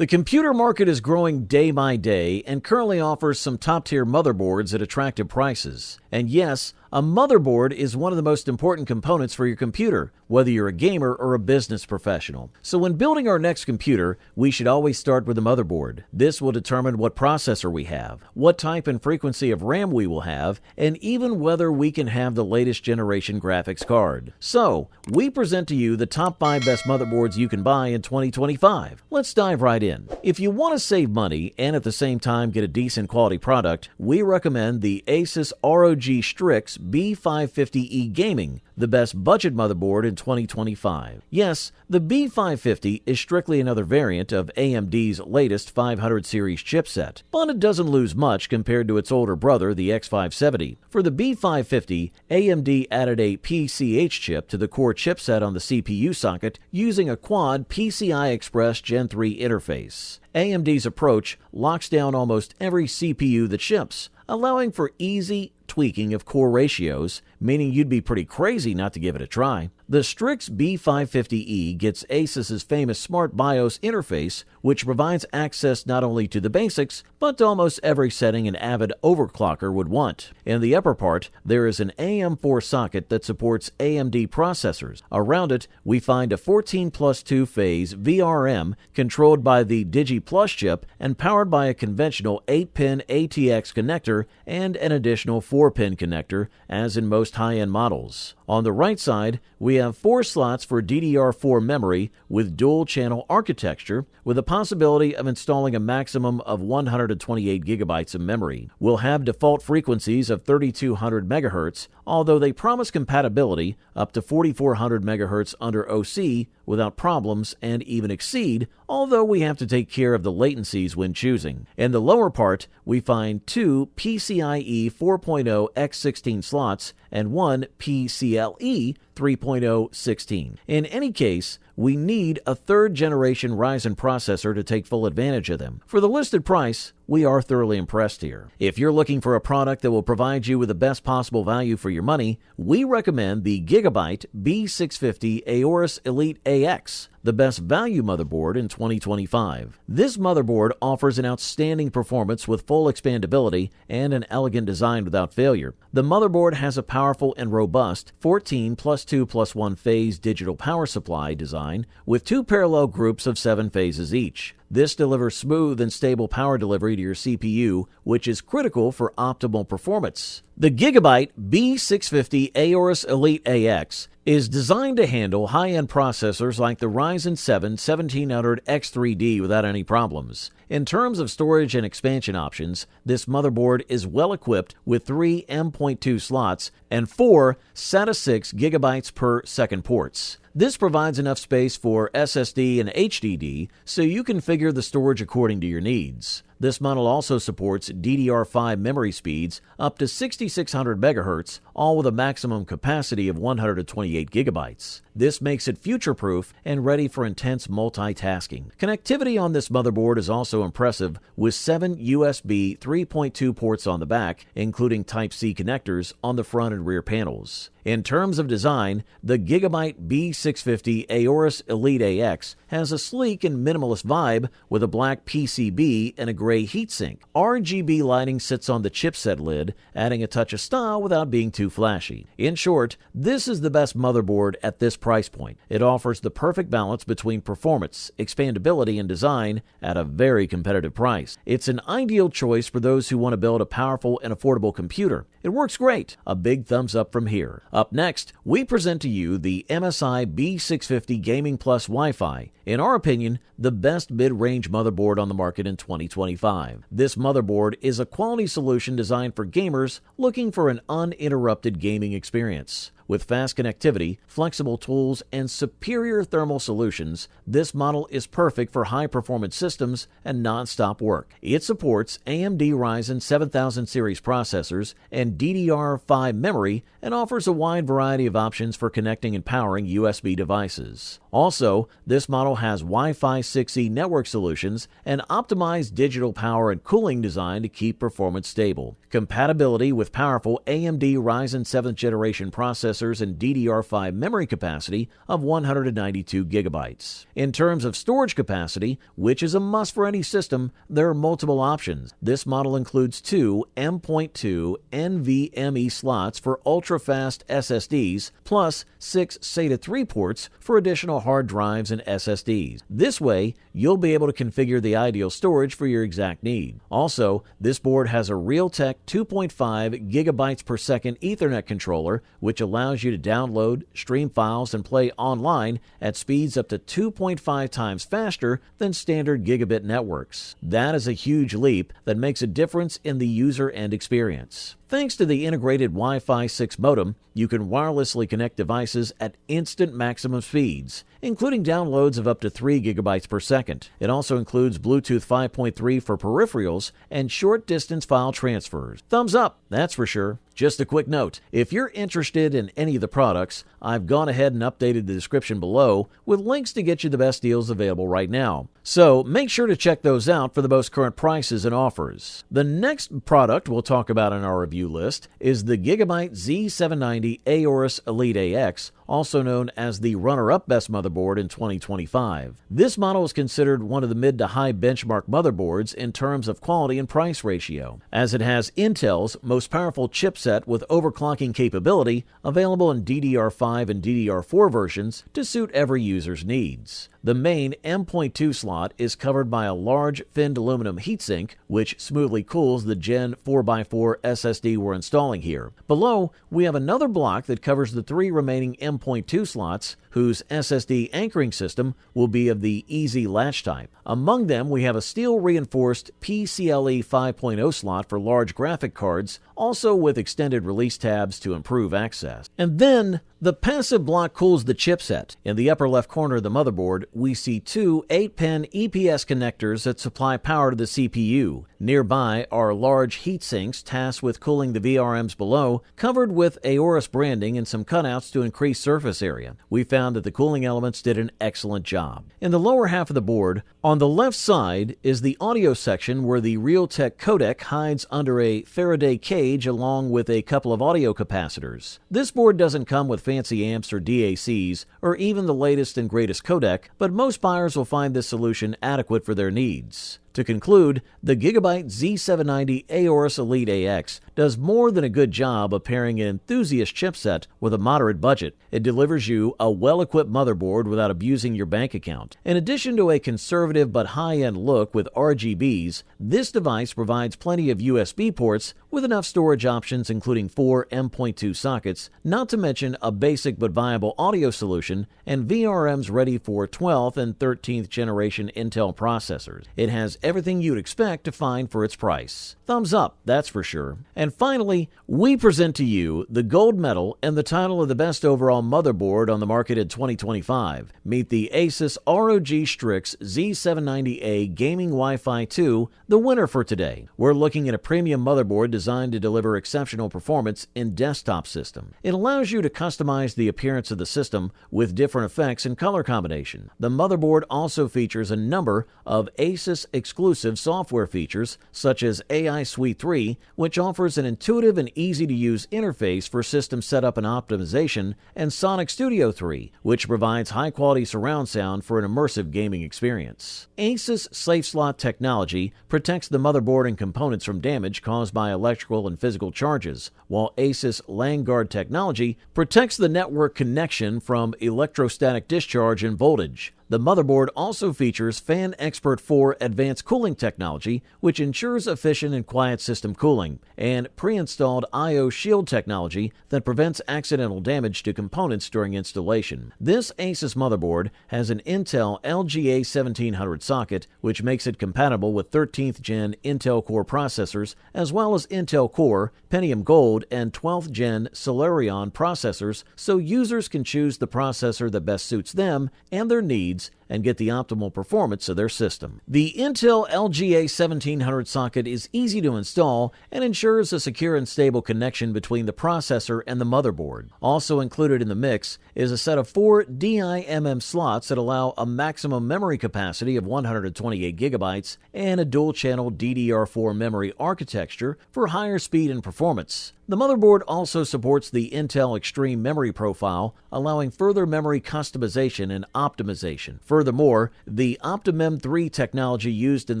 The computer market is growing day by day and currently offers some top-tier motherboards at attractive prices. And yes, a motherboard is one of the most important components for your computer, whether you're a gamer or a business professional. So when building our next computer, we should always start with the motherboard. This will determine what processor we have, what type and frequency of RAM we will have, and even whether we can have the latest generation graphics card. So, we present to you the top 5 best motherboards you can buy in 2025. Let's dive right in. If you want to save money and at the same time get a decent quality product, we recommend the Asus ROG Strix B550E Gaming, the best budget motherboard in 2025. Yes, the B550 is strictly another variant of AMD's latest 500 series chipset, but it doesn't lose much compared to its older brother, the X570. For the B550, AMD added a PCH chip to the core chipset on the CPU socket using a quad PCI Express Gen 3 interface. AMD's approach locks down almost every CPU that ships, allowing for easy tweaking of core ratios, meaning you'd be pretty crazy not to give it a try. The Strix B550E gets Asus's famous Smart BIOS interface, which provides access not only to the basics, but to almost every setting an avid overclocker would want. In the upper part, there is an AM4 socket that supports AMD processors. Around it, we find a 14+2 phase VRM controlled by the DigiPlus chip and powered by a conventional 8-pin ATX connector and an additional 4-pin connector, as in most high-end models. On the right side, we have 4 slots for DDR4 memory with dual-channel architecture, with the possibility of installing a maximum of 128 gigabytes of memory. We'll have default frequencies of 3200 MHz, although they promise compatibility up to 4400 MHz under OC without problems and even exceed, although we have to take care of the latencies when choosing. In the lower part, we find 2 PCIe 4.0 x16 slots and 1 PCLE 3.0 16. In any case, we need a 3rd generation Ryzen processor to take full advantage of them. For the listed price, we are thoroughly impressed here. If you're looking for a product that will provide you with the best possible value for your money, we recommend the Gigabyte B650 Aorus Elite AX, the best value motherboard in 2025. This motherboard offers an outstanding performance with full expandability and an elegant design without failure. The motherboard has a powerful and robust 14+2+1 phase digital power supply design with 2 parallel groups of 7 phases each. This delivers smooth and stable power delivery to your CPU, which is critical for optimal performance. The Gigabyte B650 Aorus Elite AX is designed to handle high-end processors like the Ryzen 7 1700X3D without any problems. In terms of storage and expansion options, this motherboard is well equipped with 3 M.2 slots and 4 SATA 6 GB per second ports. This provides enough space for SSD and HDD, so you can configure the storage according to your needs. This model also supports DDR5 memory speeds up to 6600 MHz, all with a maximum capacity of 128 GB. This makes it future-proof and ready for intense multitasking. Connectivity on this motherboard is also impressive, with 7 USB 3.2 ports on the back, including Type-C connectors on the front and rear panels. In terms of design, the Gigabyte B650 Aorus Elite AX has a sleek and minimalist vibe with a black PCB and a gray heatsink. RGB lighting sits on the chipset lid, adding a touch of style without being too flashy. In short, this is the best motherboard at this price point. It offers the perfect balance between performance, expandability, and design at a very competitive price. It's an ideal choice for those who want to build a powerful and affordable computer. It works great. A big thumbs up from here. Up next, we present to you the MSI B650 Gaming Plus Wi-Fi. In our opinion, the best mid-range motherboard on the market in 2025. This motherboard is a quality solution designed for gamers looking for an uninterrupted gaming experience. With fast connectivity, flexible tools, and superior thermal solutions, this model is perfect for high-performance systems and non-stop work. It supports AMD Ryzen 7000 series processors and DDR5 memory and offers a wide variety of options for connecting and powering USB devices. Also, this model has Wi-Fi 6E network solutions and optimized digital power and cooling design to keep performance stable. Compatibility with powerful AMD Ryzen 7th generation processors processors and DDR5 memory capacity of 192 gigabytes. In terms of storage capacity, which is a must for any system, there are multiple options. This model includes two M.2 NVMe slots for ultra-fast SSDs, plus 6 SATA 3 ports for additional hard drives and SSDs. This way, you'll be able to configure the ideal storage for your exact need. Also, this board has a Realtek 2.5 gigabytes per second Ethernet controller, which allows you to download, stream files, and play online at speeds up to 2.5 times faster than standard gigabit networks. That is a huge leap that makes a difference in the user end experience. Thanks to the integrated Wi-Fi 6 modem, you can wirelessly connect devices at instant maximum speeds, including downloads of up to 3 gigabytes per second. It also includes Bluetooth 5.3 for peripherals and short-distance file transfers. Thumbs up, that's for sure. Just a quick note, if you're interested in any of the products, I've gone ahead and updated the description below with links to get you the best deals available right now. So make sure to check those out for the most current prices and offers. The next product we'll talk about in our review list is the Gigabyte Z790 Aorus Elite AX, also known as the runner-up best motherboard in 2025. This model is considered one of the mid to high benchmark motherboards in terms of quality and price ratio, as it has Intel's most powerful chipset with overclocking capability available in DDR5 and DDR4 versions to suit every user's needs. The main M.2 slot is covered by a large finned aluminum heatsink, which smoothly cools the Gen 4x4 SSD we're installing here. Below, we have another block that covers the three remaining M.2 slots, whose SSD anchoring system will be of the easy latch type. Among them, we have a steel-reinforced PCLE 5.0 slot for large graphic cards, also with extended release tabs to improve access. And then, the passive block cools the chipset. In the upper left corner of the motherboard, we see two 8-pin EPS connectors that supply power to the CPU. Nearby are large heat sinks tasked with cooling the VRMs below, covered with Aorus branding and some cutouts to increase surface area. We found that the cooling elements did an excellent job. In the lower half of the board, on the left side is the audio section where the Realtek codec hides under a Faraday cage along with a couple of audio capacitors. This board doesn't come with fancy amps or DACs or even the latest and greatest codec, but most buyers will find this solution adequate for their needs. To conclude, the Gigabyte Z790 Aorus Elite AX does more than a good job of pairing an enthusiast chipset with a moderate budget. It delivers you a well-equipped motherboard without abusing your bank account. In addition to a conservative but high-end look with RGBs, this device provides plenty of USB ports with enough storage options including 4 M.2 sockets, not to mention a basic but viable audio solution and VRMs ready for 12th and 13th generation Intel processors. It has everything you'd expect to find for its price. Thumbs up, that's for sure. And finally, we present to you the gold medal and the title of the best overall motherboard on the market in 2025. Meet the Asus ROG Strix Z790A Gaming Wi-Fi 2, the winner for today. We're looking at a premium motherboard designed to deliver exceptional performance in desktop system. It allows you to customize the appearance of the system with different effects and color combination. The motherboard also features a number of Asus exclusive software features such as AI Suite 3, which offers an intuitive and easy-to-use interface for system setup and optimization, and Sonic Studio 3, which provides high-quality surround sound for an immersive gaming experience. Asus Safe Slot technology protects the motherboard and components from damage caused by electrical and physical charges, while Asus LANguard technology protects the network connection from electrostatic discharge and voltage. The motherboard also features Fan Expert 4 advanced cooling technology, which ensures efficient and quiet system cooling, and pre-installed I/O Shield technology that prevents accidental damage to components during installation. This Asus motherboard has an Intel LGA 1700 socket, which makes it compatible with 13th Gen Intel Core processors, as well as Intel Core, Pentium Gold, and 12th Gen Celeron processors, so users can choose the processor that best suits them and their needs and get the optimal performance of their system. The Intel LGA 1700 socket is easy to install and ensures a secure and stable connection between the processor and the motherboard. Also included in the mix is a set of 4 DIMM slots that allow a maximum memory capacity of 128 gigabytes and a dual-channel DDR4 memory architecture for higher speed and performance. The motherboard also supports the Intel Extreme Memory Profile, allowing further memory customization and optimization. Furthermore, the OptiMem 3 technology used in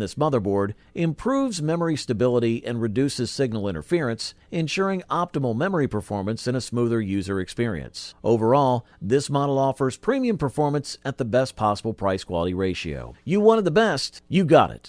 this motherboard improves memory stability and reduces signal interference, ensuring optimal memory performance and a smoother user experience. Overall, this model offers premium performance at the best possible price-quality ratio. You wanted the best, you got it.